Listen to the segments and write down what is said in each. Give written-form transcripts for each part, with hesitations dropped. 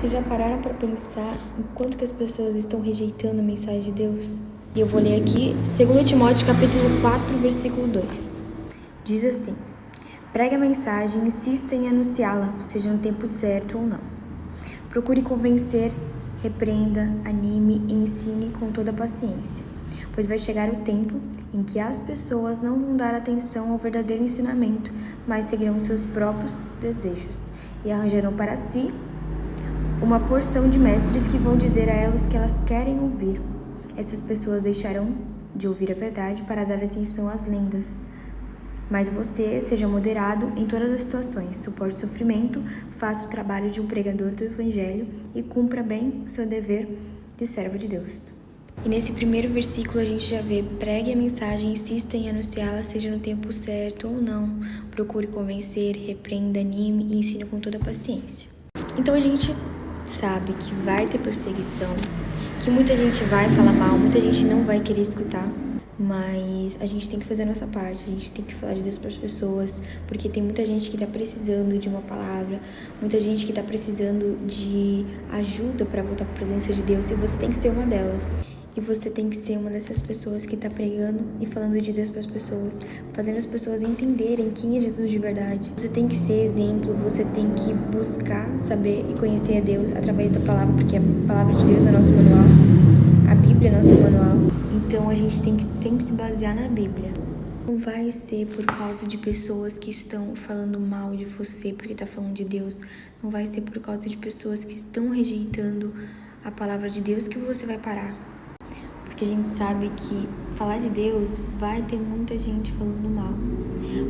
Vocês já pararam para pensar em quanto que as pessoas estão rejeitando a mensagem de Deus? E eu vou ler aqui 2 Timóteo capítulo 4, versículo 2. Diz assim: pregue a mensagem, insista em anunciá-la, seja no tempo certo ou não. Procure convencer, repreenda, anime e ensine com toda paciência, pois vai chegar o tempo em que as pessoas não vão dar atenção ao verdadeiro ensinamento, mas seguirão seus próprios desejos e arranjarão para si uma porção de mestres que vão dizer a elas o que elas querem ouvir. Essas pessoas deixarão de ouvir a verdade para dar atenção às lendas. Mas você seja moderado em todas as situações, suporte o sofrimento, faça o trabalho de um pregador do Evangelho e cumpra bem o seu dever de servo de Deus. E nesse primeiro versículo a gente já vê: pregue a mensagem, insista em anunciá-la, seja no tempo certo ou não. Procure convencer, repreenda, anime e ensine com toda paciência. Então a gente sabe que vai ter perseguição, que muita gente vai falar mal, muita gente não vai querer escutar, mas a gente tem que fazer a nossa parte, a gente tem que falar de Deus para as pessoas, porque tem muita gente que está precisando de uma palavra, muita gente que está precisando de ajuda para voltar para a presença de Deus, e você tem que ser uma delas. E você tem que ser uma dessas pessoas que está pregando e falando de Deus para as pessoas, fazendo as pessoas entenderem quem é Jesus de verdade. Você tem que ser exemplo, você tem que buscar saber e conhecer a Deus através da palavra, porque a palavra de Deus é nosso manual, a Bíblia é nosso manual. Então a gente tem que sempre se basear na Bíblia. Não vai ser por causa de pessoas que estão falando mal de você porque está falando de Deus. Não vai ser por causa de pessoas que estão rejeitando a palavra de Deus que você vai parar. Porque a gente sabe que falar de Deus vai ter muita gente falando mal,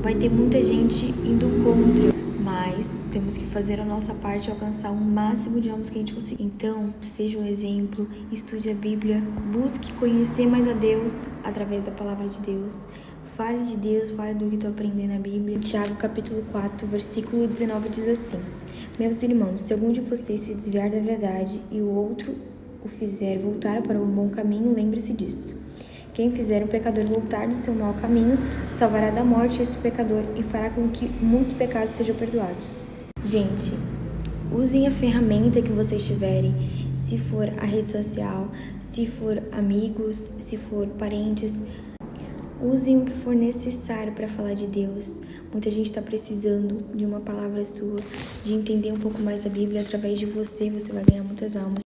vai ter muita gente indo contra, mas temos que fazer a nossa parte e alcançar o máximo de almas que a gente conseguir. Então, seja um exemplo, estude a Bíblia, busque conhecer mais a Deus através da palavra de Deus. Fale de Deus, fale do que tu aprender na Bíblia. Tiago capítulo 4, versículo 19 diz assim: meus irmãos, se algum de vocês se desviar da verdade e o outro o fizer voltar para um bom caminho, lembre-se disso. Quem fizer um pecador voltar do seu mau caminho, salvará da morte esse pecador e fará com que muitos pecados sejam perdoados. Gente, usem a ferramenta que vocês tiverem, se for a rede social, se for amigos, se for parentes, usem o que for necessário para falar de Deus. Muita gente está precisando de uma palavra sua, de entender um pouco mais a Bíblia. Através de você, você vai ganhar muitas almas.